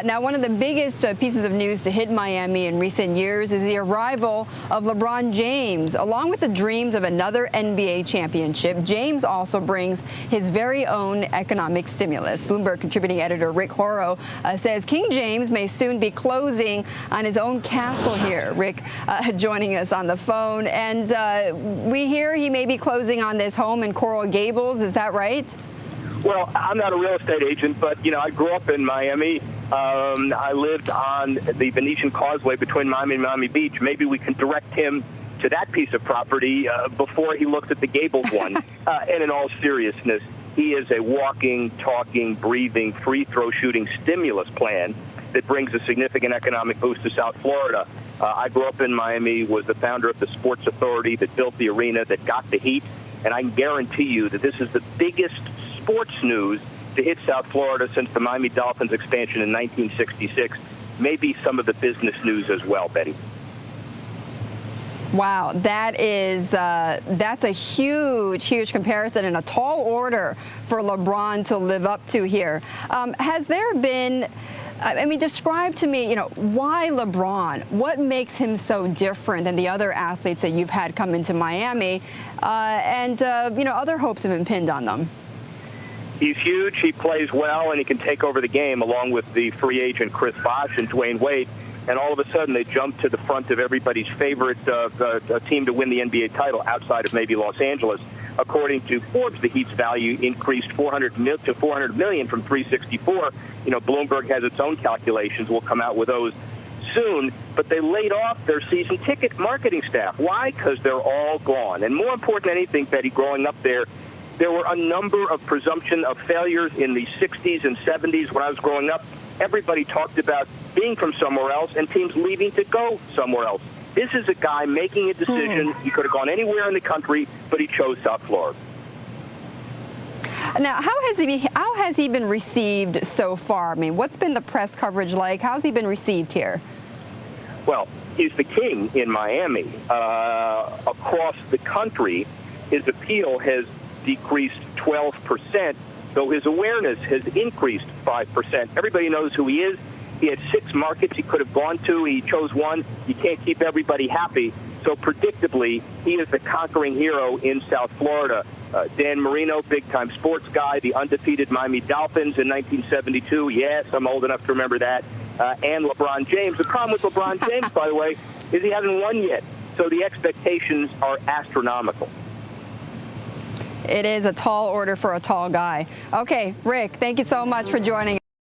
Now, one of the biggest pieces of news to hit Miami in recent years is the arrival of LeBron James. Along with the dreams of another NBA championship, James also brings his very own economic stimulus. Bloomberg contributing editor Rick Horrow says King James may soon be closing on his own castle here. Rick joining us on the phone. And we hear he may be closing on this home in Coral Gables. Is that right? Well, I'm not a real estate agent, but, I grew up in Miami. I lived on the Venetian Causeway between Miami and Miami Beach. Maybe we can direct him to that piece of property before he looks at the Gables one. And in all seriousness, he is a walking, talking, breathing, free throw shooting stimulus plan that brings a significant economic boost to South Florida. I grew up in Miami, was the founder of the Sports Authority that built the arena, that got the heat. And I can guarantee you that this is the biggest sports news to hit South Florida since the Miami Dolphins expansion in 1966. Maybe some of the business news as well, Betty. Wow, that's a huge comparison and a tall order for LeBron to live up to here. Has there been, describe to me, why LeBron? What makes him so different than the other athletes that you've had come into Miami? Other hopes have been pinned on them. He's huge, he plays well, and he can take over the game along with the free agent Chris Bosh and Dwayne Wade. And all of a sudden, they jump to the front of everybody's favorite team to win the NBA title outside of maybe Los Angeles. According to Forbes, the Heat's value increased to $400 million from $364. Bloomberg has its own calculations. We'll come out with those soon. But they laid off their season ticket marketing staff. Why? Because they're all gone. And more important than anything, Betty, growing up there were a number of presumption of failures in the 60s and 70s when I was growing up. Everybody talked about being from somewhere else and teams leaving to go somewhere else. This is a guy making a decision. He could have gone anywhere in the country, but he chose South Florida. Now, how has he been received so far? What's been the press coverage like? How's he been received here? Well, he's the king in Miami. Across the country, his appeal has decreased 12%, though his awareness has increased 5%. Everybody knows who he is. He had 6 markets he could have gone to. He chose one. You can't keep everybody happy. So predictably, he is the conquering hero in South Florida. Dan Marino, big-time sports guy, the undefeated Miami Dolphins in 1972. Yes, I'm old enough to remember that. And LeBron James. The problem with LeBron James, by the way, is he hasn't won yet. So the expectations are astronomical. It is a tall order for a tall guy. Okay, Rick, thank you so much for joining us.